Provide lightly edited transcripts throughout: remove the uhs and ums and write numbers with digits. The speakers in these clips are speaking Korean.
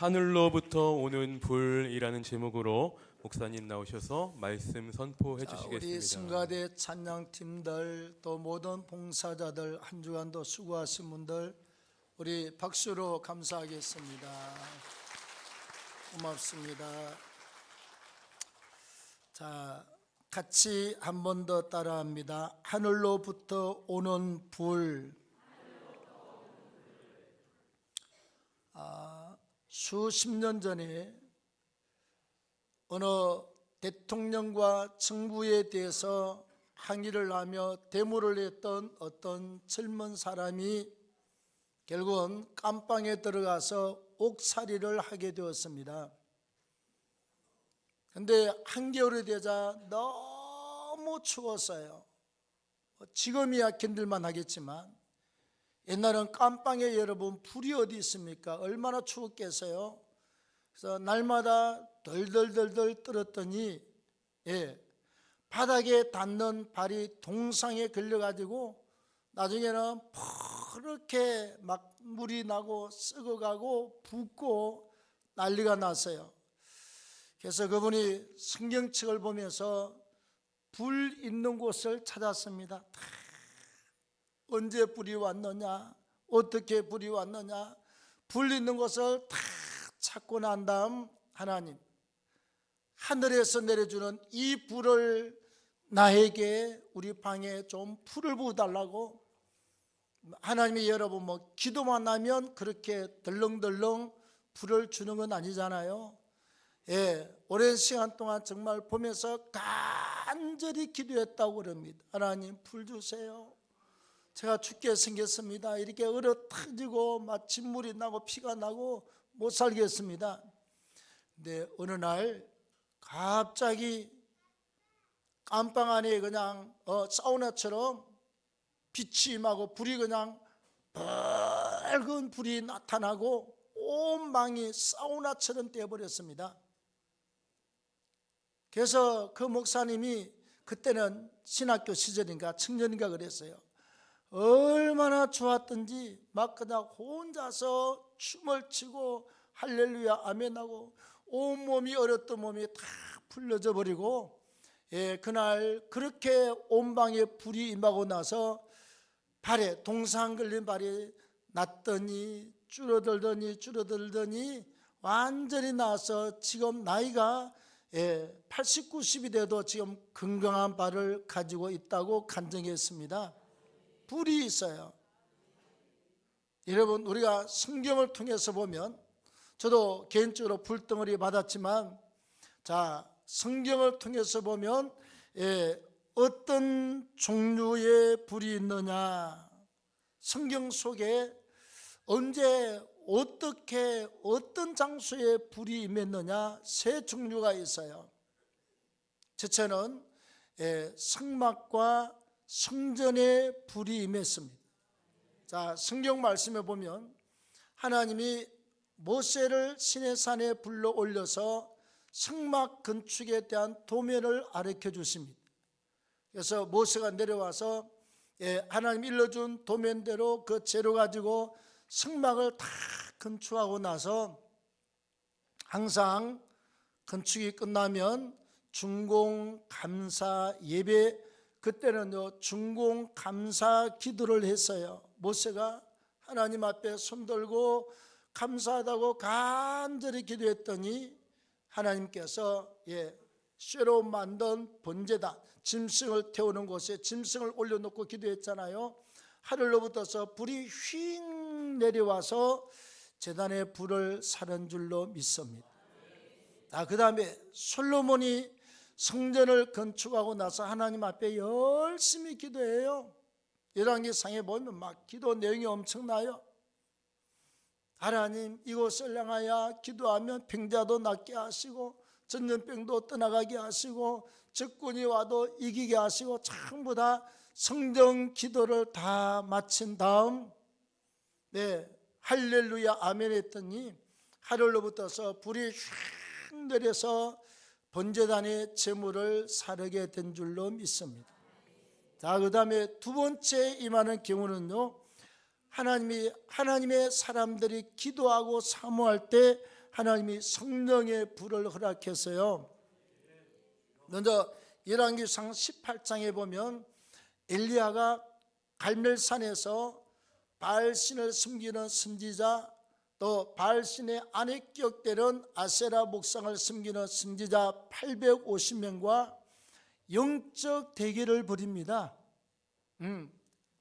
하늘로부터 오는 불이라는 제목으로 목사님 나오셔서 말씀 선포해 주시겠습니다. 우리 승가대 찬양팀들 또 모든 봉사자들 한 주간도 수고하신 분들 우리 박수로 감사하겠습니다. 고맙습니다. 자, 같이 한 번 더 따라합니다. 하늘로부터 오는 불. 수십 년 전에 어느 대통령과 정부에 대해서 항의를 하며 데모를 했던 어떤 젊은 사람이 결국은 깜빵에 들어가서 옥살이를 하게 되었습니다. 그런데 한겨울이 되자 너무 추웠어요. 지금이야 견딜만 하겠지만 옛날엔 깜빵에 여러분 불이 어디 있습니까? 얼마나 추웠겠어요? 그래서 날마다 덜덜덜덜 떨었더니 바닥에 닿는 발이 동상에 걸려가지고 나중에는 그렇게 막 물이 나고 썩어가고 붓고 난리가 났어요. 그래서 그분이 성경책을 보면서 불 있는 곳을 찾았습니다. 언제 불이 왔느냐, 어떻게 불이 왔느냐, 불 있는 곳을 다 찾고 난 다음 하나님, 하늘에서 내려주는 이 불을 나에게 우리 방에 좀 불을 부어달라고. 하나님이 여러분 기도만 하면 그렇게 덜렁덜렁 불을 주는 건 아니잖아요. 오랜 시간 동안 정말 보면서 간절히 기도했다고 그럽니다. 하나님 불 주세요. 제가 죽게 생겼습니다. 이렇게 얼어 터지고 막 진물이 나고 피가 나고 못 살겠습니다. 근데 어느 날 갑자기 깜빵 안에 그냥 사우나처럼 빛이 임하고 불이 그냥 밝은 불이 나타나고 온 방이 사우나처럼 되어버렸습니다. 그래서 그 목사님이 그때는 신학교 시절인가 청년인가 그랬어요. 얼마나 좋았던지 막 그냥 혼자서 춤을 추고 할렐루야 아멘하고 온몸이 얼었던 몸이 다 풀려져 버리고 그날 그렇게 온 방에 불이 임하고 나서 발에 동상 걸린 발이 났더니 줄어들더니 완전히 나서 지금 나이가 80, 90이 돼도 지금 건강한 발을 가지고 있다고 간증했습니다. 불이 있어요. 여러분, 우리가 성경을 통해서 보면 저도 개인적으로 불덩어리 받았지만 자, 성경을 통해서 보면 어떤 종류의 불이 있느냐, 성경 속에 언제 어떻게 어떤 장소에 불이 임했느냐 세 종류가 있어요. 첫째는 성막과 성전에 불이 임했습니다. 자, 성경 말씀에 보면 하나님이 모세를 시내산에 불러 올려서 성막 건축에 대한 도면을 가르쳐 주십니다. 그래서 모세가 내려와서 하나님 일러준 도면대로 그 재료 가지고 성막을 다 건축하고 나서 항상 건축이 끝나면 중공 감사 예배, 그때는요 중공 감사 기도를 했어요. 모세가 하나님 앞에 손들고 감사하다고 간절히 기도했더니 하나님께서 쇠로 만든 번제단, 짐승을 태우는 곳에 짐승을 올려놓고 기도했잖아요. 하늘로부터서 불이 휙 내려와서 제단에 불을 사는 줄로 믿습니다. 그 다음에 솔로몬이 성전을 건축하고 나서 하나님 앞에 열심히 기도해요. 열왕기상에 보면 막 기도 내용이 엄청나요. 하나님, 이곳을 향하여 기도하면 병자도 낫게 하시고 전염병도 떠나가게 하시고 적군이 와도 이기게 하시고 전부 다 성전 기도를 다 마친 다음 할렐루야 아멘 했더니 하늘로부터서 불이 휙 내려서 번제단의 제물을 사르게 된 줄로 믿습니다. 자, 그 다음에 두 번째 임하는 경우는요, 하나님의 사람들이 기도하고 사모할 때 하나님이 성령의 불을 허락했어요. 먼저 열왕기상 18장에 보면 엘리야가 갈멜산에서 바알신을 섬기는 선지자, 또 바알신의 안에 기억되는 아세라 목상을 섬기는 선지자 850명과 영적 대결을 벌입니다.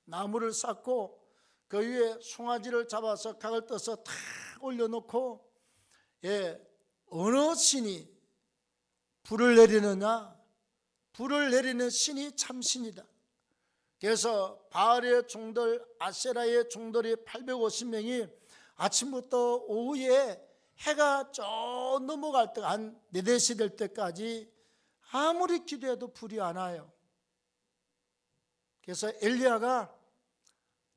나무를 쌓고 그 위에 송아지를 잡아서 각을 떠서 탁 올려놓고, 어느 신이 불을 내리느냐? 불을 내리는 신이 참신이다. 그래서 바알의 종들, 아세라의 종들이 850명이 아침부터 오후에 해가 저 넘어갈 때 한 4-4시 될 때까지 아무리 기도해도 불이 안 와요. 그래서 엘리야가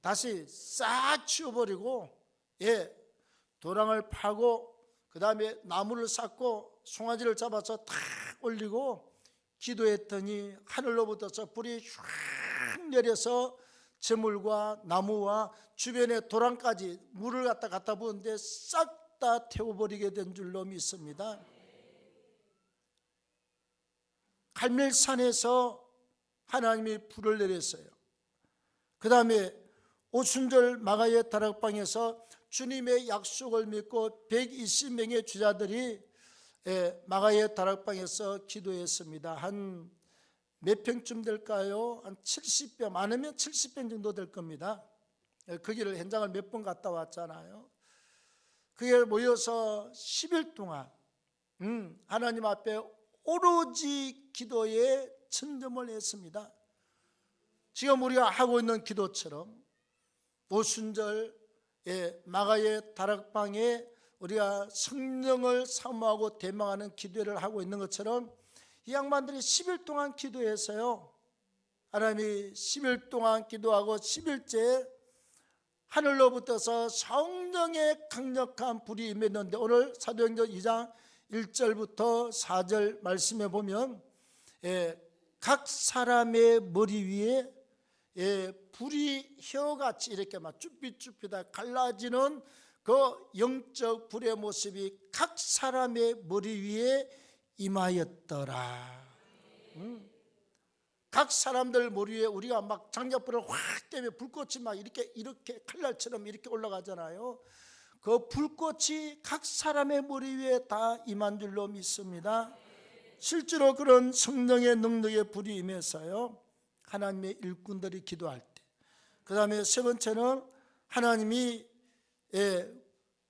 다시 싹 치워버리고 도랑을 파고 그 다음에 나무를 쌓고 송아지를 잡아서 탁 올리고 기도했더니 하늘로부터서 불이 휙 내려서 재물과 나무와 주변의 도랑까지 물을 갖다 부었는데 싹 다 태워버리게 된 줄로 믿습니다. 갈멜산에서 하나님이 불을 내렸어요. 그 다음에 오순절 마가의 다락방에서 주님의 약속을 믿고 120명의 주자들이 마가의 다락방에서 기도했습니다. 한 몇 평쯤 될까요? 한 70평, 많으면 70평 정도 될 겁니다. 거기를 현장을 몇 번 갔다 왔잖아요. 그게 모여서 10일 동안 하나님 앞에 오로지 기도에 천점을 했습니다. 지금 우리가 하고 있는 기도처럼 오순절 마가의 다락방에 우리가 성령을 사모하고 대망하는 기도를 하고 있는 것처럼 이 양반들이 10일 동안 기도했어요. 하나님이 10일 동안 기도하고 10일째 하늘로부터서 성령의 강력한 불이 임했는데, 오늘 사도행전 2장 1절부터 4절 말씀에 보면 각 사람의 머리 위에 불이 혀같이 이렇게 막 쭈삣쭈삣 갈라지는 그 영적 불의 모습이 각 사람의 머리 위에 임하였더라. 각 사람들 머리 위에 우리가 막 장작불을 확 떼면 불꽃이 막 이렇게 칼날처럼 이렇게 올라가잖아요. 그 불꽃이 각 사람의 머리 위에 다 임한 줄로 믿습니다. 실제로 그런 성령의 능력의 불이 임해서요, 하나님의 일꾼들이 기도할 때, 그 다음에 세 번째는 하나님이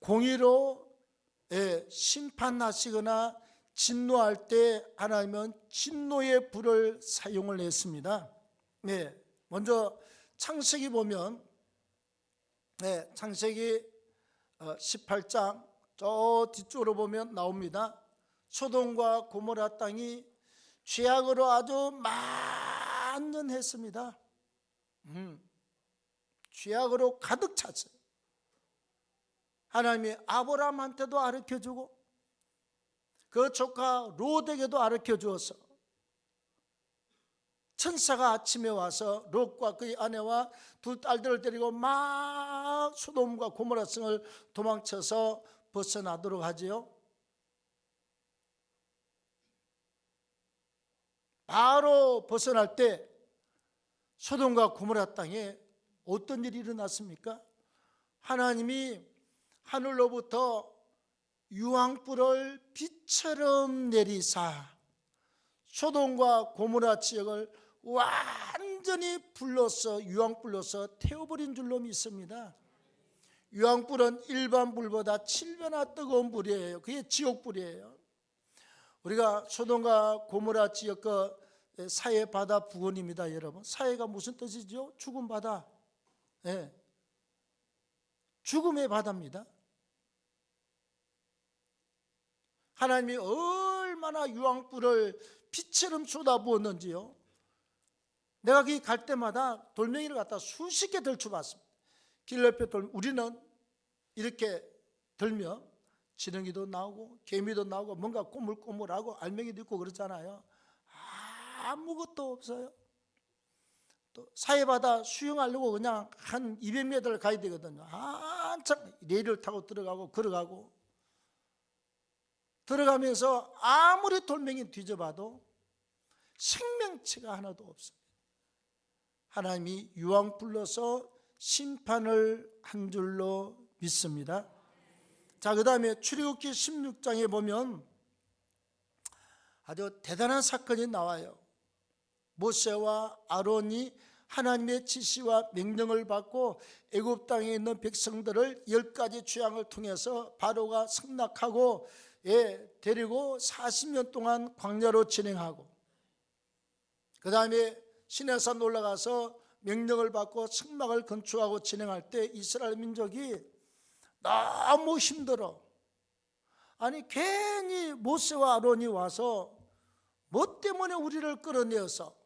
공의로 심판하시거나 진노할 때 하나님은 진노의 불을 사용을 했습니다. 먼저 창세기 보면 창세기 18장 저 뒤쪽으로 보면 나옵니다. 소돔과 고모라 땅이 죄악으로 아주 만연했습니다. 죄악으로 가득 찼어요. 하나님이 아브라함한테도 가르쳐주고 그 조카 롯에게도 가르쳐 주어서 천사가 아침에 와서 롯과 그의 아내와 두 딸들을 데리고 막 소돔과 고모라 성을 도망쳐서 벗어나도록 하지요. 바로 벗어날 때 소돔과 고모라 땅에 어떤 일이 일어났습니까? 하나님이 하늘로부터 유황불을 빛처럼 내리사 소돔과 고모라 지역을 완전히 불로서 유황불로서 태워버린 줄로 믿습니다. 유황불은 일반 불보다 7배나 뜨거운 불이에요. 그게 지옥불이에요. 우리가 소돔과 고모라 지역 그 사해 바다 부근입니다. 여러분, 사해가 무슨 뜻이죠? 죽은 바다. 죽음의 바다입니다. 하나님이 얼마나 유황불을 빛처럼 쏟아부었는지요. 내가 거기 갈 때마다 돌멩이를 갖다 수십 개 들쳐봤습니다. 길 옆에 우리는 이렇게 들면 지렁이도 나오고 개미도 나오고 뭔가 꼬물꼬물하고 알맹이도 있고 그렇잖아요. 아무것도 없어요. 또 사해바다 수영하려고 그냥 한 200m를 가야 되거든요. 한참 레일을 타고 들어가고 걸어가고. 들어가면서 아무리 돌멩이 뒤져봐도 생명체가 하나도 없습니다. 하나님이 유황 불러서 심판을 한 줄로 믿습니다. 자, 그 다음에 출애굽기 16장에 보면 아주 대단한 사건이 나와요. 모세와 아론이 하나님의 지시와 명령을 받고 애굽 땅에 있는 백성들을 10가지 재앙을 통해서 바로가 승낙하고 데리고 40년 동안 광야로 진행하고, 그 다음에 시내산 올라가서 명령을 받고 성막을 건축하고 진행할 때 이스라엘 민족이 너무 힘들어. 아니 괜히 모세와 아론이 와서 뭐 때문에 우리를 끌어내어서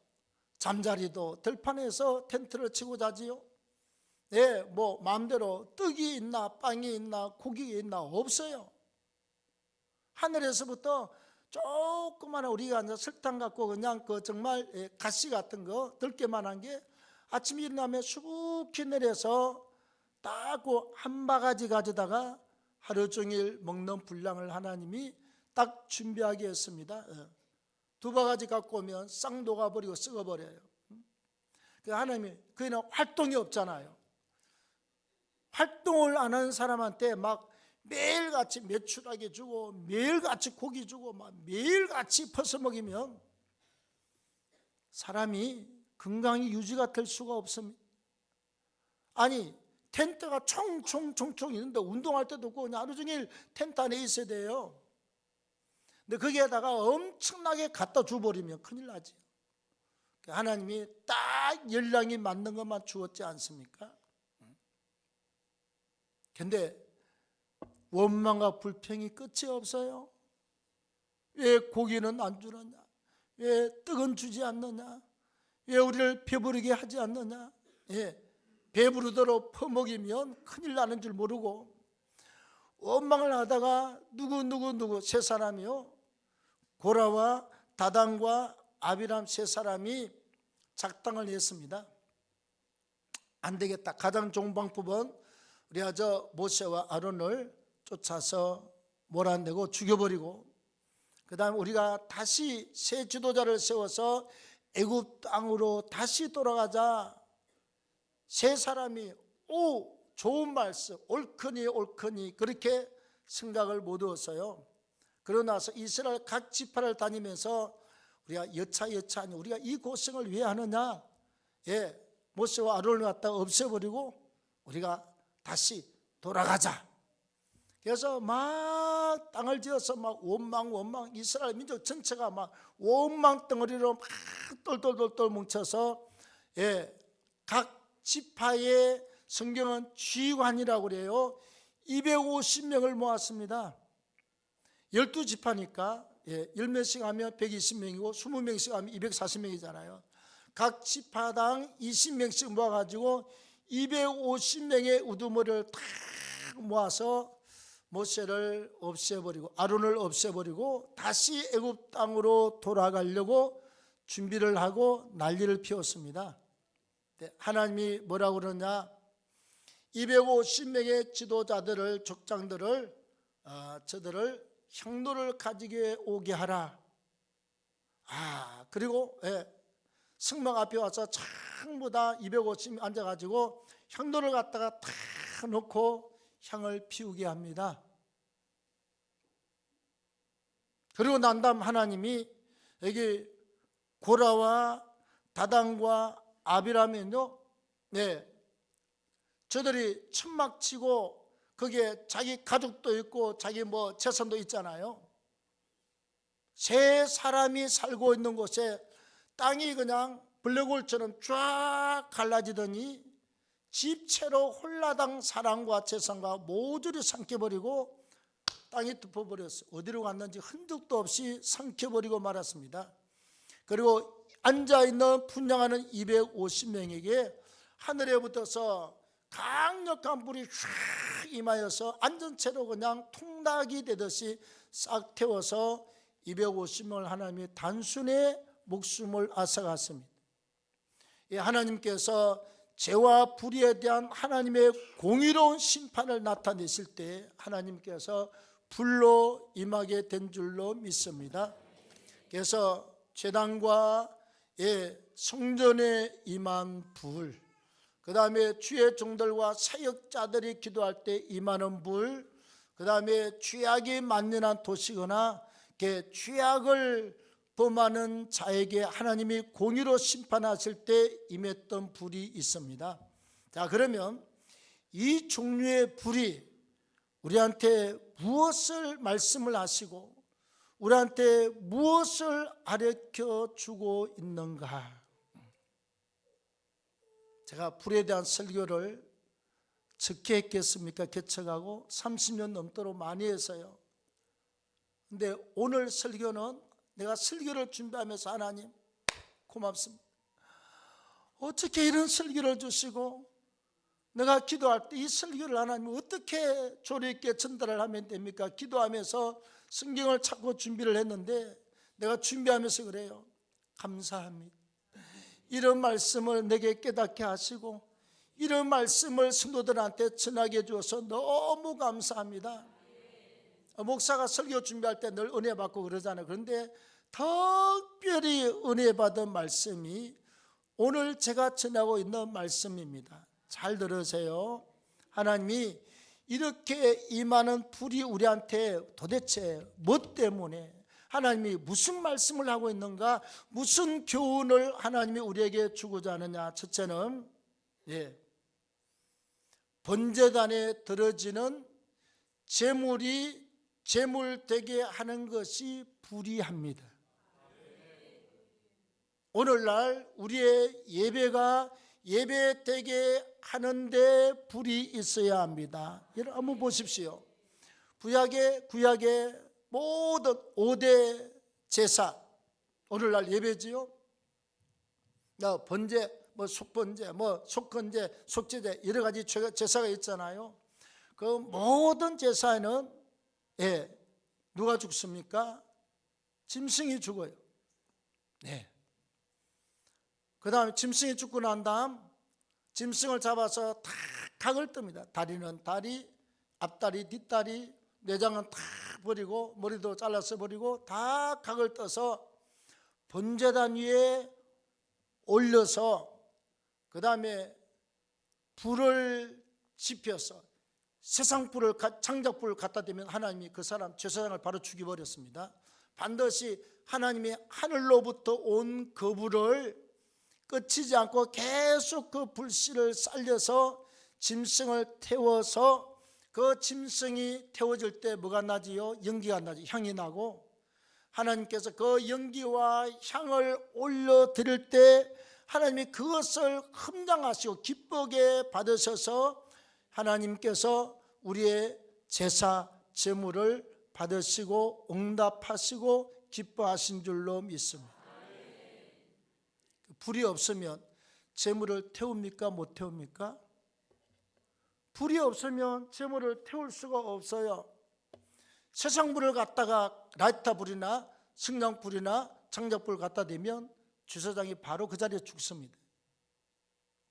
잠자리도 들판에서 텐트를 치고 자지요? 뭐 마음대로 떡이 있나 빵이 있나 고기가 있나 없어요. 하늘에서부터 조그마한 우리가 이제 설탕 갖고 그냥 그 정말 가시 같은 거 들깨만한 게 아침에 일어나면 수북히 내려서 딱 한 바가지 가져다가 하루 종일 먹는 분량을 하나님이 딱 준비하게 했습니다. 2바가지 갖고 오면 싹 녹아버리고 썩어버려요. 하나님이 그는 활동이 없잖아요. 활동을 안 하는 사람한테 막 매일같이 매출하게 주고 매일같이 고기 주고 막 매일같이 퍼서 먹이면 사람이 건강이 유지가 될 수가 없습니다. 아니 텐트가 총총 있는데 운동할 때도 없고 그냥 하루 종일 텐트 안에 있어야 돼요. 근데 거기에다가 엄청나게 갖다 줘버리면 큰일 나지. 하나님이 딱 열량이 맞는 것만 주었지 않습니까? 근데 원망과 불평이 끝이 없어요. 왜 고기는 안 주느냐? 왜 떡은 주지 않느냐? 왜 우리를 배부르게 하지 않느냐? 배부르도록 퍼먹이면 큰일 나는 줄 모르고 원망을 하다가 누구 세 사람이요, 고라와 다단과 아비람 세 사람이 작당을 했습니다. 안 되겠다. 가장 좋은 방법은 우리가 모세와 아론을 쫓아서 몰아내고 죽여버리고, 그 다음 우리가 다시 새 지도자를 세워서 애굽 땅으로 다시 돌아가자. 세 사람이 좋은 말씀, 옳거니 그렇게 생각을 못했어요. 그러고 나서 이스라엘 각 지파를 다니면서 우리가 여차하니 우리가 이 고생을 왜 하느냐? 모세와 아론을 갖다가 없애버리고 우리가 다시 돌아가자. 그래서 막 땅을 지어서 막 원망 이스라엘 민족 전체가 막 원망 덩어리로 막 똘똘똘똘 뭉쳐서 각 지파의 성경은 지휘관이라고 그래요. 250명을 모았습니다. 12지파니까 10명씩 하면 120명이고 20명씩 하면 240명이잖아요. 각 지파당 20명씩 모아가지고 250명의 우두머리를 다 모아서 모세를 없애버리고 아론을 없애버리고 다시 애굽 땅으로 돌아가려고 준비를 하고 난리를 피웠습니다. 하나님이 뭐라고 그러냐? 250명의 지도자들을, 족장들을 저들을 향로를 가지게 오게 하라. 그리고 성막 앞에 와서 전부 다 250명 앉아가지고 향로를 갖다가 다 놓고 향을 피우게 합니다. 그리고 난 다음 하나님이 여기 고라와 다단과 아비람은요, 저들이 천막 치고 거기에 자기 가족도 있고 자기 재산도 있잖아요. 세 사람이 살고 있는 곳에 땅이 그냥 블랙홀처럼 쫙 갈라지더니 집채로 홀라당 사랑과 재산과 모조리 삼켜버리고 땅이 덮어버렸어요. 어디로 갔는지 흔적도 없이 삼켜버리고 말았습니다. 그리고 앉아있는 분양하는 250명에게 하늘에 붙어서 강력한 불이 쫙 임하여서 앉은 채로 그냥 통닭이 되듯이 싹 태워서 250명을 하나님이 단순히 목숨을 앗아갔습니다. 하나님께서 죄와 불의에 대한 하나님의 공의로운 심판을 나타내실 때 하나님께서 불로 임하게 된 줄로 믿습니다. 그래서 제단과 성전에 임한 불, 그 다음에 주의 종들과 사역자들이 기도할 때 임하는 불, 그 다음에 죄악이 만연한 도시거나 죄악을 범하는 자에게 하나님이 공의로 심판하실 때 임했던 불이 있습니다. 자, 그러면 이 종류의 불이 우리한테 무엇을 말씀을 하시고 우리한테 무엇을 가르쳐 주고 있는가? 제가 불에 대한 설교를 적게 했겠습니까? 개척하고 30년 넘도록 많이 해서요. 근데 오늘 설교는 내가 설교를 준비하면서 하나님 고맙습니다. 어떻게 이런 설교를 주시고 내가 기도할 때 이 설교를 하나님 어떻게 조리 있게 전달을 하면 됩니까? 기도하면서 성경을 찾고 준비를 했는데 내가 준비하면서 그래요. 감사합니다. 이런 말씀을 내게 깨닫게 하시고 이런 말씀을 성도들한테 전하게 해주셔서 너무 감사합니다. 목사가 설교 준비할 때 늘 은혜 받고 그러잖아요. 그런데 특별히 은혜 받은 말씀이 오늘 제가 전하고 있는 말씀입니다. 잘 들으세요. 하나님이 이렇게 임하는 불이 우리한테 도대체 무엇 때문에 하나님이 무슨 말씀을 하고 있는가, 무슨 교훈을 하나님이 우리에게 주고자 하느냐. 첫째는 번제단에 들어지는 제물이 제물되게 하는 것이 불이합니다. 오늘날 우리의 예배가 예배되게 하는데 불이 있어야 합니다. 여러분 한번 보십시오. 구약의 모든 5대 제사, 오늘날 예배지요. 번제, 속번제, 속건제, 속제제 여러 가지 제사가 있잖아요. 그 모든 제사에는 누가 죽습니까? 짐승이 죽어요. 그 다음에 짐승이 죽고 난 다음 짐승을 잡아서 다 각을 뜹니다. 다리는 다리, 앞다리, 뒷다리, 내장은 다 버리고 머리도 잘라서 버리고 다 각을 떠서 번제단 위에 올려서 그 다음에 불을 지펴서 세상 불을, 창작불을 갖다 대면 하나님이 그 사람 제사장을 바로 죽여버렸습니다. 반드시 하나님이 하늘로부터 온 그 불을 끝이지 않고 계속 그 불씨를 살려서 짐승을 태워서 그 짐승이 태워질 때 뭐가 나지요? 연기가 나지, 향이 나고 하나님께서 그 연기와 향을 올려드릴 때 하나님이 그것을 흠장하시고 기쁘게 받으셔서 하나님께서 우리의 제사 제물을 받으시고 응답하시고 기뻐하신 줄로 믿습니다. 불이 없으면 제물을 태웁니까? 못 태웁니까? 불이 없으면 제물을 태울 수가 없어요. 세상 불을 갖다가 라이터 불이나 승냥 불이나 장작불을 갖다 대면 주사장이 바로 그 자리에 죽습니다.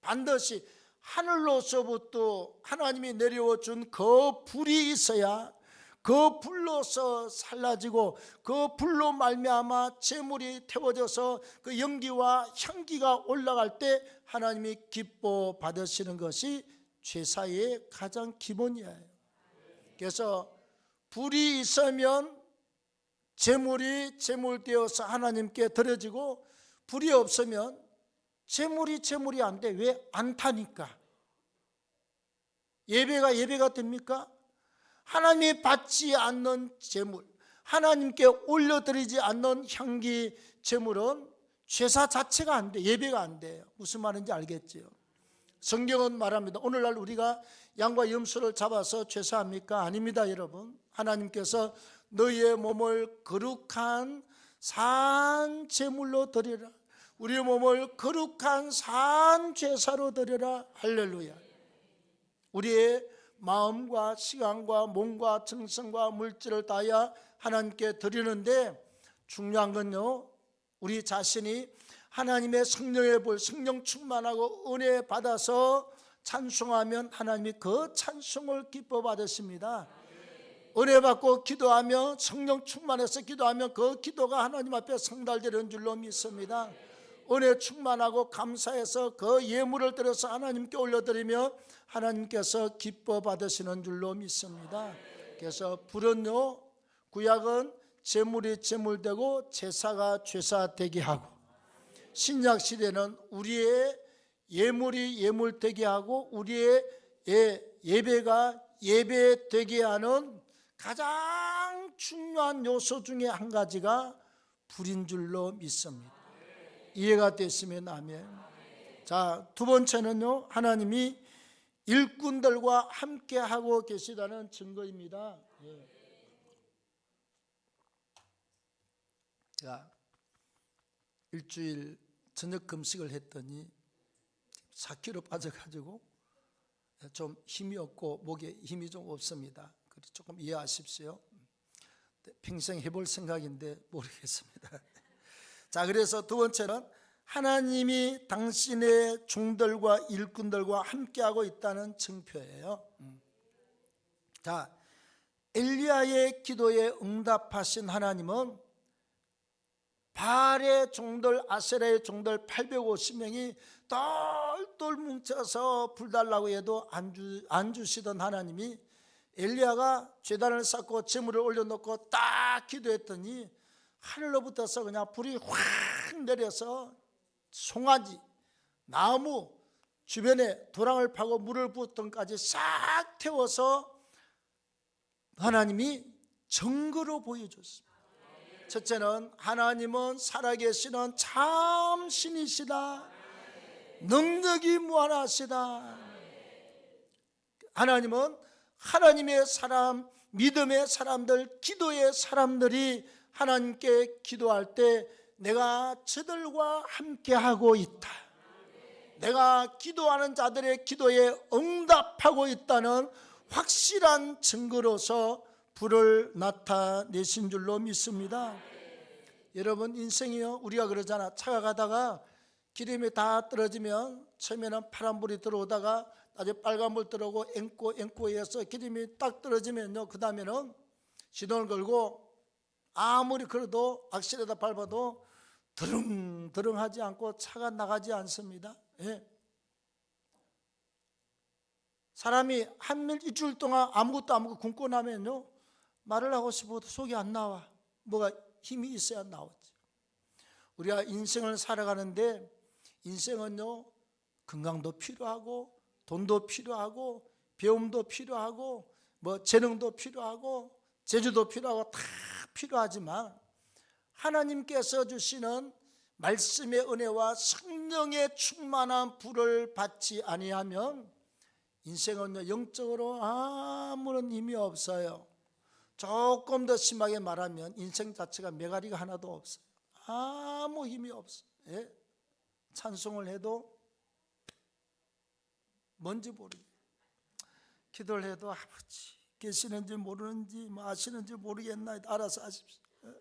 반드시 하늘로서부터 하나님이 내려와 준 그 불이 있어야 그 불로서 살라지고 그 불로 말미암아 제물이 태워져서 그 연기와 향기가 올라갈 때 하나님이 기뻐 받으시는 것이 제사의 가장 기본이에요. 그래서 불이 있으면 제물이 제물되어서 하나님께 드려지고 불이 없으면 제물이 안 돼. 왜? 안 타니까. 예배가 됩니까? 하나님이 받지 않는 제물, 하나님께 올려드리지 않는 향기 제물은 제사 자체가 안 돼. 예배가 안 돼요. 무슨 말인지 알겠지요? 성경은 말합니다. 오늘날 우리가 양과 염소를 잡아서 제사합니까? 아닙니다, 여러분. 하나님께서 너희의 몸을 거룩한 산 제물로 드리라. 우리의 몸을 거룩한 산 제사로 드리라. 할렐루야. 우리의 마음과 시간과 몸과 정성과 물질을 다하여 하나님께 드리는데 중요한 건요, 우리 자신이 하나님의 성령의 불, 성령 충만하고 은혜 받아서 찬송하면 하나님이 그 찬송을 기뻐 받으십니다. 은혜 받고 기도하며 성령 충만해서 기도하면 그 기도가 하나님 앞에 성달되는 줄로 믿습니다. 은혜 충만하고 감사해서 그 예물을 드려서 하나님께 올려드리며 하나님께서 기뻐 받으시는 줄로 믿습니다. 그래서 불은요, 구약은 제물이 제물되고 제사가 제사되게 하고, 신약 시대는 우리의 예물이 예물되게 하고 우리의 예배가 예배되게 하는 가장 중요한 요소 중에 한 가지가 불인 줄로 믿습니다. 이해가 됐으면 아멘. 자, 두 번째는요, 하나님이 일꾼들과 함께 하고 계시다는 증거입니다. 제가 일주일 저녁 금식을 했더니 4kg 빠져가지고 좀 힘이 없고 목에 힘이 좀 없습니다. 그래서 조금 이해하십시오. 평생 해볼 생각인데 모르겠습니다. 자, 그래서 두 번째는 하나님이 당신의 종들과 일꾼들과 함께하고 있다는 증표예요. 자, 엘리야의 기도에 응답하신 하나님은 바알의 종들, 아세라의 종들 850명이 똘똘 뭉쳐서 불달라고 해도 안 주시던 하나님이 엘리야가 제단을 쌓고 제물을 올려놓고 딱 기도했더니 하늘로부터서 그냥 불이 확 내려서 송아지, 나무 주변에 도랑을 파고 물을 부었던 까지 싹 태워서 하나님이 증거로 보여줬습니다. 첫째는 하나님은 살아계시는 참 신이시다. 능력이 무한하시다. 하나님은 하나님의 사람, 믿음의 사람들, 기도의 사람들이 하나님께 기도할 때 내가 저들과 함께하고 있다. 내가 기도하는 자들의 기도에 응답하고 있다는 확실한 증거로서 불을 나타내신 줄로 믿습니다. 여러분, 인생이요, 우리가 그러잖아. 차가 가다가 기름이 다 떨어지면 처음에는 파란불이 들어오다가 나중에 빨간불 들어오고 앵꼬 해서 기름이 딱 떨어지면요, 그 다음에는 시동을 걸고 아무리 그래도 악셀에다 밟아도 드릉드릉 하지 않고 차가 나가지 않습니다. 예. 사람이 일주일 동안 아무것도 안 먹고 굶고 나면요, 말을 하고 싶어도 속이 안 나와. 뭐가 힘이 있어야 나오지. 우리가 인생을 살아가는데 인생은요, 건강도 필요하고 돈도 필요하고 배움도 필요하고 뭐 재능도 필요하고 재주도 필요하고 다 필요하지만 하나님께서 주시는 말씀의 은혜와 성령의 충만한 불을 받지 아니하면 인생은요, 영적으로 아무런 힘이 없어요. 조금 더 심하게 말하면 인생 자체가 메가리가 하나도 없어요. 아무 힘이 없어요. 예? 찬송을 해도 뭔지 모르겠어요. 기도를 해도 아버지 계시는지 모르는지 뭐 아시는지 모르겠나, 알아서 하십시오. 예?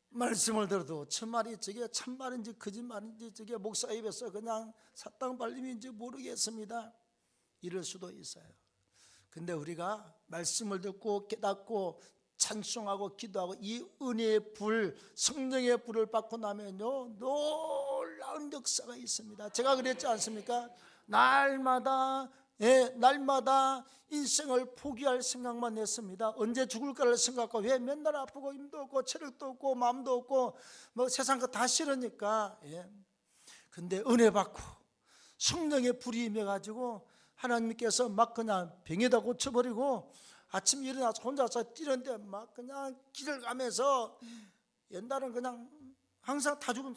말씀을 들어도 참말이 저게 참말인지 거짓말인지 저게 목사 입에서 그냥 사탕 발림인지 모르겠습니다. 이럴 수도 있어요. 근데 우리가 말씀을 듣고 깨닫고 찬송하고 기도하고 이 은혜의 불, 성령의 불을 받고 나면요, 놀라운 역사가 있습니다. 제가 그랬지 않습니까? 날마다 인생을 포기할 생각만 했습니다. 언제 죽을까를 생각하고, 왜 맨날 아프고 힘도 없고 체력도 없고 마음도 없고 뭐 세상 거 다 싫으니까. 근데 은혜 받고 성령의 불이 임해가지고 하나님께서 막 그냥 병에다 고쳐버리고 아침에 일어나서 혼자서 뛰는데 막 그냥 길을 가면서, 옛날은 그냥 항상 다 죽은,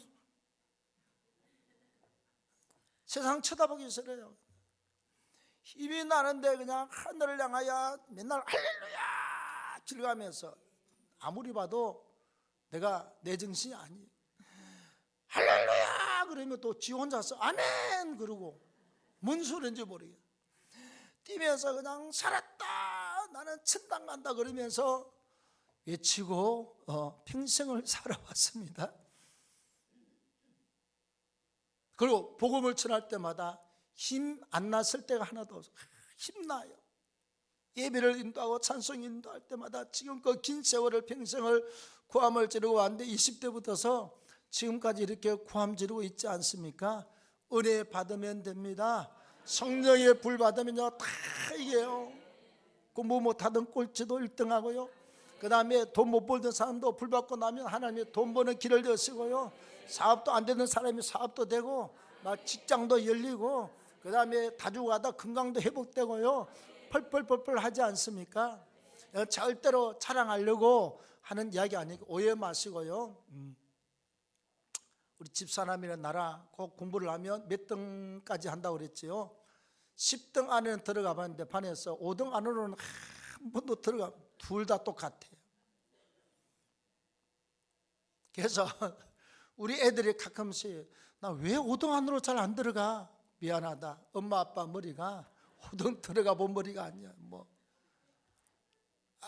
세상 쳐다보기 싫어요. 힘이 나는데 그냥 하늘을 향하여 맨날 할렐루야 길 가면서 아무리 봐도 내가 내 정신이 아니에요. 할렐루야 그러면 또 지 혼자서 아멘 그러고 뭔 소리인지 모르겠어요. 뛰면서 그냥 살았다, 나는 천당 간다 그러면서 외치고 평생을 살아왔습니다. 그리고 복음을 전할 때마다 힘 안 났을 때가 하나도 없어요. 힘나요. 예배를 인도하고 찬송 인도할 때마다 지금껏 긴 세월을 평생을 구함을 지르고 왔는데 20대부터서 지금까지 이렇게 구함 지르고 있지 않습니까? 은혜 받으면 됩니다. 성령의 불 받으면요 다 이게요. 공부 못하던 꼴찌도 1등하고요. 그 다음에 돈 못 벌던 사람도 불 받고 나면 하나님이 돈 버는 길을 여시고요. 사업도 안 되는 사람이 사업도 되고 막 직장도 열리고 그 다음에 다주가다 건강도 회복되고요. 펄펄펄펄 하지 않습니까? 절대로 자랑하려고 하는 이야기 아니고 오해 마시고요. 우리 집사람이나 나라 꼭 공부를 하면 몇 등까지 한다고 그랬지요. 10등 안에는 들어가 봤는데 반에서 5등 안으로는 한 번도 들어가, 둘 다 똑같아요. 그래서 우리 애들이 가끔씩 나 왜 5등 안으로 잘 안 들어가? 미안하다. 엄마 아빠 머리가 5등 들어가 본 머리가 아니야.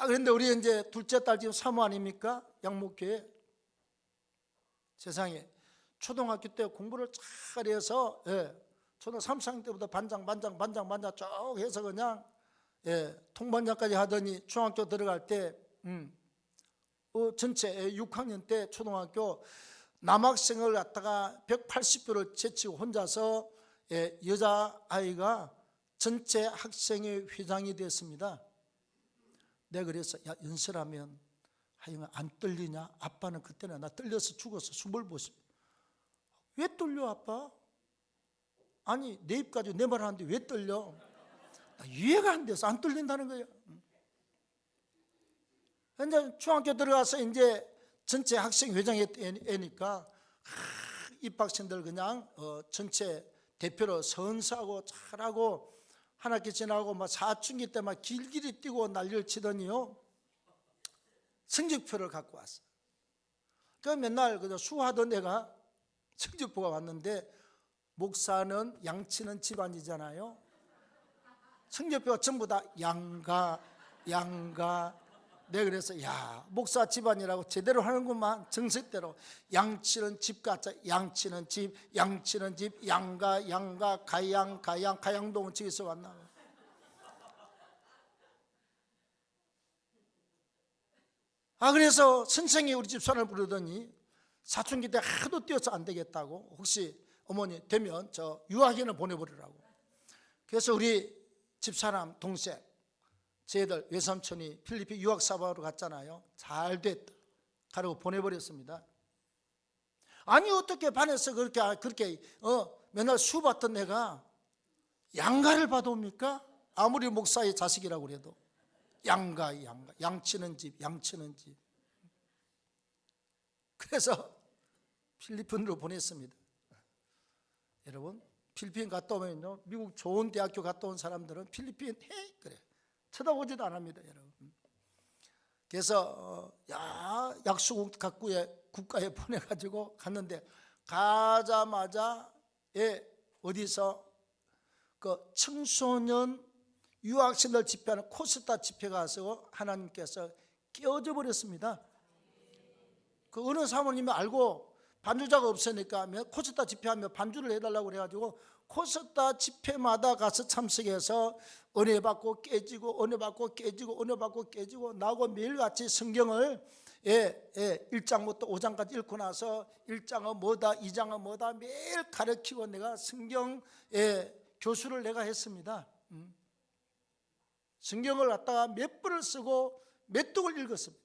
그런데 우리 이제 둘째 딸 지금 사모 아닙니까? 양목교회. 세상에 초등학교 때 공부를 잘해서 초등 3, 4학년 때부터 반장 쭉 해서 그냥 통반장까지 하더니 중학교 들어갈 때 전체 6학년 때 초등학교 남학생을 갖다가 180표를 제치고 혼자서 여자아이가 전체 학생회 회장이 됐습니다. 내가 그래서 야 연설하면 하여간 안 떨리냐? 아빠는 그때는 나 떨려서 죽었어. 숨을 보시. 왜 떨려 아빠? 아니 내 입 가지고 내 말 하는데 왜 떨려? 이해가 안 돼서 안 떨린다는 거예요. 이제 중학교 들어가서 이제 전체 학생 회장이 애니까 입학생들 그냥 전체 대표로 선서하고 잘하고 한 학기 지나고 막 사춘기 때 막 길길이 뛰고 난리를 치더니요 성적표를 갖고 왔어. 그 맨날 그저 수하던 애가 성적표가 왔는데 목사는 양치는 집안이잖아요. 성적표가 전부 다 양가. 내가 그래서 야 목사 집안이라고 제대로 하는구만. 정석대로 양치는 집 같자. 양치는 집 양가 가양동은 저기서 왔나. 그래서 선생이 우리 집사람을 부르더니 사춘기 때 하도 뛰어서 안 되겠다고 혹시 어머니 되면 저 유학연을 보내버리라고. 그래서 우리 집사람 동생 제 애들 외삼촌이 필리핀 유학사바로 갔잖아요. 잘 됐다 가라고 보내버렸습니다. 아니 어떻게 반에서 그렇게 맨날 수 받던 애가 양가를 받아옵니까? 아무리 목사의 자식이라고 그래도 양가 양치는 집. 그래서 필리핀으로 보냈습니다. 여러분 필리핀 갔다 오면요 미국 좋은 대학교 갔다 온 사람들은 필리핀 그래 쳐다보지도 않습니다, 여러분. 그래서 약수국 국가에 보내가지고 갔는데 가자마자 어디서 그 청소년 유학생들 집회하는 코스타 집회 가서 하나님께서 깨워져 버렸습니다. 그 어느 사모님이 알고 반주자가 없으니까 코스타 집회하면 반주를 해달라고 그래가지고 코스타 집회마다 가서 참석해서 은혜 받고 깨지고 나하고 매일같이 성경을 1장부터 5장까지 읽고 나서 1장은 뭐다 2장은 뭐다 매일 가르치고 내가 성경 교수를 내가 했습니다. 성경을 갖다가 몇 번을 쓰고 몇 독을 읽었습니다.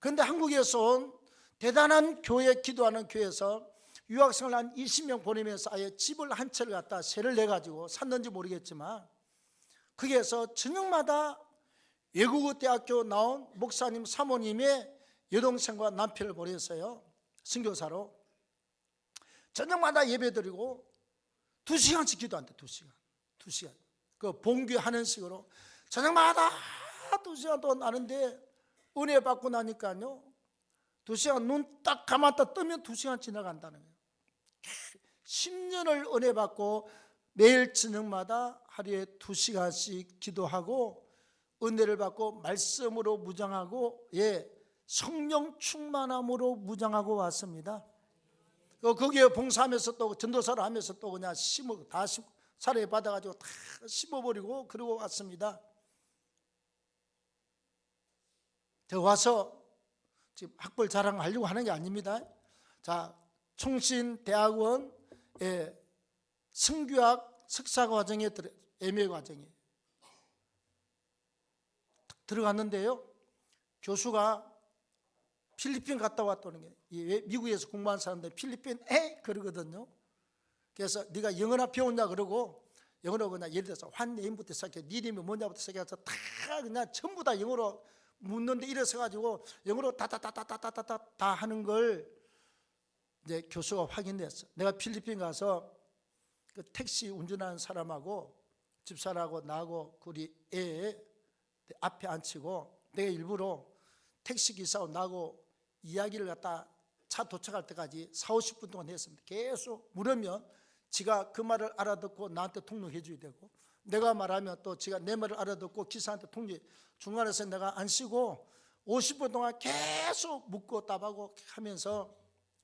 그런데 한국에서 온 대단한 교회 기도하는 교회에서 유학생을 한 20명 보내면서 아예 집을 한 채를 갖다 세를 내가지고 샀는지 모르겠지만 거기에서 저녁마다 외국어 대학교 나온 목사님 사모님의 여동생과 남편을 보냈어요. 선교사로 저녁마다 예배드리고 2시간씩 기도한대. 2시간 그 봉규하는 식으로 저녁마다 2시간 동안 하는데 은혜 받고 나니까요 2시간 눈 딱 감았다 뜨면 2시간 지나간다는 거예요. 10년을 은혜 받고 매일 저녁마다 하루에 2시간씩 기도하고 은혜를 받고 말씀으로 무장하고 성령 충만함으로 무장하고 왔습니다. 거기에 봉사하면서 또 전도사를 하면서 또 그냥 사례 받아가지고 다 씹어버리고 그러고 왔습니다. 저 와서 지금 학벌 자랑하려고 하는 게 아닙니다. 자, 총신대학원 성교학 석사 과정에 MA 과정에 들어갔는데요. 교수가 필리핀 갔다 왔다는 게, 미국에서 공부한 사람들 필리핀에 그러거든요. 그래서 네가 영어나 배웠냐 그러고, 영어로 그냥 예를 들어서 환네임부터 시작해, 네 이름이 뭐냐부터 시작해서 다 그냥 전부 다 영어로 묻는데, 이래서 가지고 영어로 다다다다다다다 하는 걸 이제 교수가 확인했어. 내가 필리핀 가서 그 택시 운전하는 사람하고 집사람하고 나하고 우리 애 앞에 앉히고, 내가 일부러 택시기사하고 나하고 이야기를 갖다 차 도착할 때까지 40-50분 동안 했습니다. 계속 물으면 지가 그 말을 알아듣고 나한테 통역해 줘야 되고, 내가 말하면 또 지가 내 말을 알아듣고 기사한테 통역. 중간에서 내가 안 쉬고 50분 동안 계속 묻고 답하고 하면서,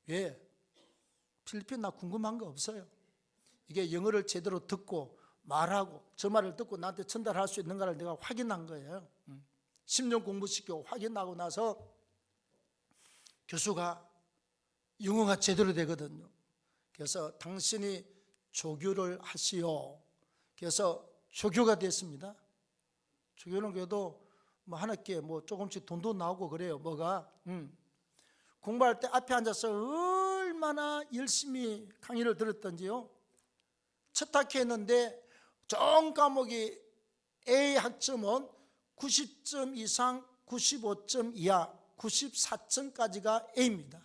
왜? 필리핀 나 궁금한 거 없어요. 이게 영어를 제대로 듣고 말하고 저 말을 듣고 나한테 전달할 수 있는가를 내가 확인한 거예요. 10년 공부시키고 확인하고 나서 교수가 영어가 제대로 되거든요. 그래서 당신이 조교를 하시오. 그래서 조교가 됐습니다. 조교는 그래도 뭐 한 학기에 뭐 조금씩 돈도 나오고 그래요. 뭐가 공부할 때 앞에 앉아서 얼마나 열심히 강의를 들었던지요. 첫 학기 했는데 전 과목이 A 학점은 90점 이상, 95점 이하, 94점까지가 A입니다.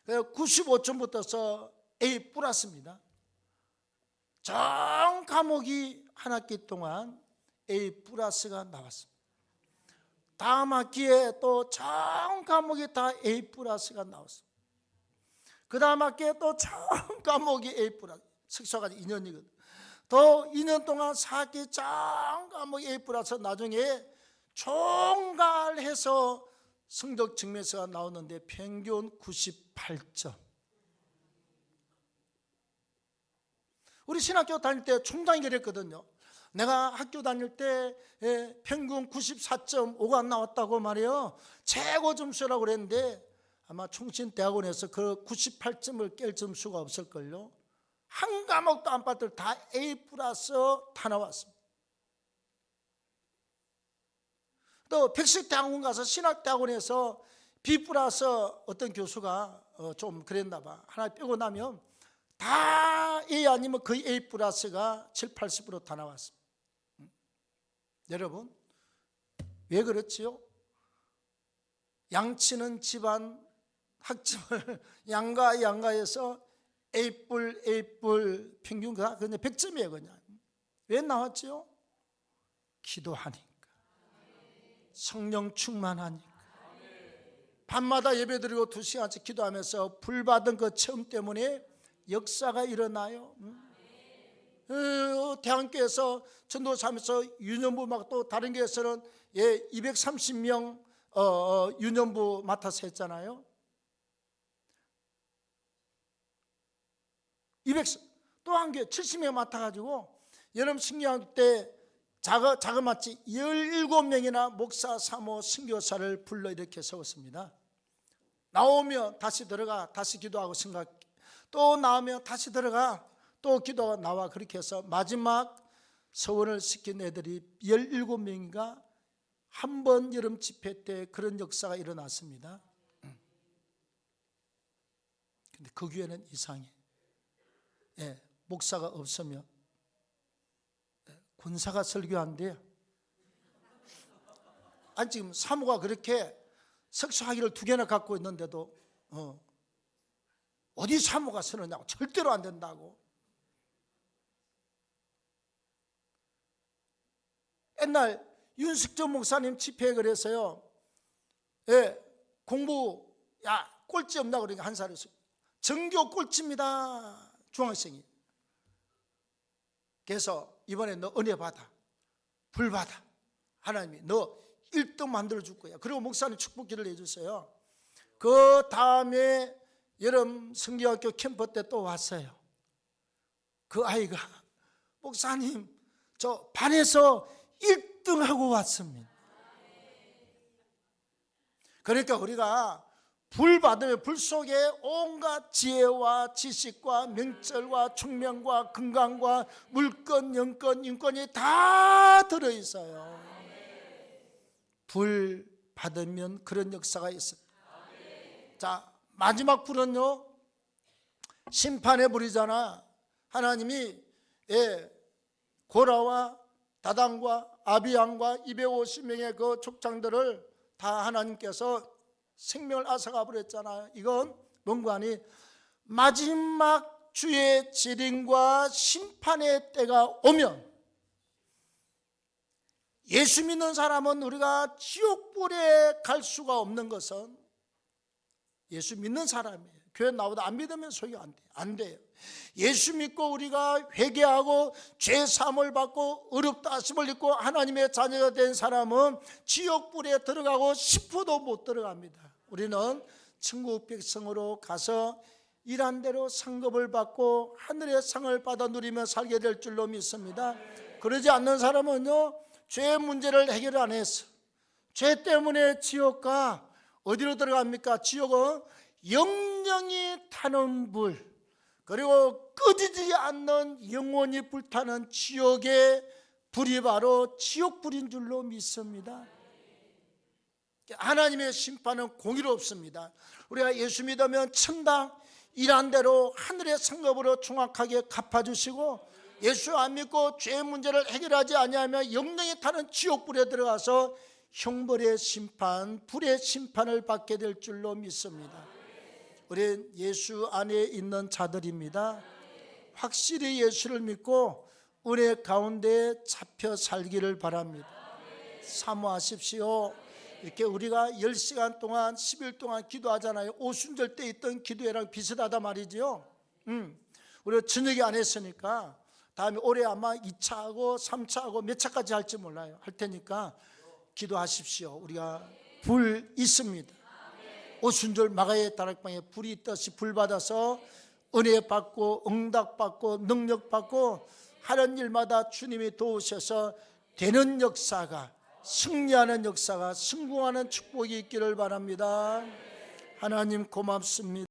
95점부터서 A 플러스입니다. 전 과목이 한 학기 동안 A 플러스가 나왔습니다. 다음 학기에 또 전 과목이 다 A 플러스가 나왔습니다. 그 다음 학기에 또 전 과목이 A 플러스, 석사까지 2년이거든요. 또 2년 동안 4학기 전 과목이 A 플러스, 나중에 총괄해서 성적 증명서가 나오는데 평균 98점. 우리 신학교 다닐 때 총장이 그랬거든요. 내가 학교 다닐 때 평균 94.5가 나왔다고 말이에요. 최고 점수라고 그랬는데 아마 총신대학원에서 그 98점을 깰 점수가 없을걸요. 한 과목도 안 빠들 다 A 플러스 다 나왔습니다. 또 백식대학원 가서 신학대학원에서 B 플러스 어떤 교수가 좀 그랬나 봐. 하나 빼고 나면 다 A 아니면 거의 A 플러스가 70-80% 다 나왔습니다. 여러분, 왜 그렇지요? 양치는 집안 학점을 양가해서 A+, 평균 그냥 100점이에요. 그냥. 왜 나왔지요? 기도하니까, 성령 충만하니까, 밤마다 예배드리고 2시간씩 기도하면서 불 받은 그 체험 때문에 역사가 일어나요. 대한교회에서 전도사하면서 유년부 막 또 다른 교회에서는 230명 유년부 맡아서 했잖아요. 또 한 교회 70명 맡아가지고 여름 신경학 때 자그마치 17명이나 목사, 사모, 선교사를 불러 이렇게 세웠습니다. 나오면 다시 들어가, 다시 기도하고 생각, 또 나오면 다시 들어가, 또 기도가 나와. 그렇게 해서 마지막 서원을 시킨 애들이 17명인가 한 번 여름 집회 때 그런 역사가 일어났습니다. 근데 그 교회는 이상해. 목사가 없으면 군사가 설교한대요. 아니 지금 사모가 그렇게 석사 학위를 2개나 갖고 있는데도 어디 사모가 서느냐고. 절대로 안 된다고. 옛날 윤석전 목사님 집회에 그래서요, 공부 꼴찌 없나 그러니까 한 살에서 전교 꼴찌입니다, 중학생이. 그래서 이번에 너 은혜 받아, 불 받아, 하나님이 너 1등 만들어 줄 거야. 그리고 목사님 축복기를 해주세요. 그 다음에 여름 성경학교 캠프 때 또 왔어요. 그 아이가 목사님 저 반에서 1등하고 왔습니다. 그러니까 우리가 불 받으면 불 속에 온갖 지혜와 지식과 명철과 총명과 건강과 물권, 영권, 인권이 다 들어있어요. 불 받으면 그런 역사가 있어요. 자, 마지막 불은요, 심판의 불이잖아. 하나님이 고라와 다단과 아비양과 250명의 그 족장들을 다 하나님께서 생명을 앗아가 버렸잖아요. 이건 뭔가 하니 마지막 주의 재림과 심판의 때가 오면 예수 믿는 사람은 우리가 지옥불에 갈 수가 없는 것은 예수 믿는 사람이에요. 교회 나오다 안 믿으면 소용 안 돼요. 예수 믿고 우리가 회개하고 죄 사함을 받고 의롭다 하심을 입고 하나님의 자녀가 된 사람은 지옥불에 들어가고 10%도 못 들어갑니다. 우리는 천국 백성으로 가서 일한 대로 상급을 받고 하늘의 상을 받아 누리며 살게 될 줄로 믿습니다. 그러지 않는 사람은요, 죄의 문제를 해결 안 했어. 죄 때문에 지옥가 어디로 들어갑니까? 지옥은 영영이 타는 불, 그리고 꺼지지 않는 영원히 불타는 지옥의 불이 바로 지옥불인 줄로 믿습니다. 하나님의 심판은 공의롭습니다. 우리가 예수 믿으면 천당 일한 대로 하늘의 상급으로 정확하게 갚아주시고, 예수 안 믿고 죄의 문제를 해결하지 아니하면 영영이 타는 지옥불에 들어가서 형벌의 심판, 불의 심판을 받게 될 줄로 믿습니다. 우리는 예수 안에 있는 자들입니다. 확실히 예수를 믿고 은혜 가운데 잡혀 살기를 바랍니다. 사모하십시오. 이렇게 우리가 10시간 동안 10일 동안 기도하잖아요. 오순절 때 있던 기도회랑 비슷하다 말이지요. 우리가 저녁에 안 했으니까 다음에 올해 아마 2차하고 3차하고 몇 차까지 할지 몰라요. 할 테니까 기도하십시오. 우리가 불 있습니다. 오순절 마가의 다락방에 불이 있듯이 불 받아서 은혜 받고 응답 받고 능력 받고 하는 일마다 주님이 도우셔서 되는 역사가, 승리하는 역사가, 성공하는 축복이 있기를 바랍니다. 하나님 고맙습니다.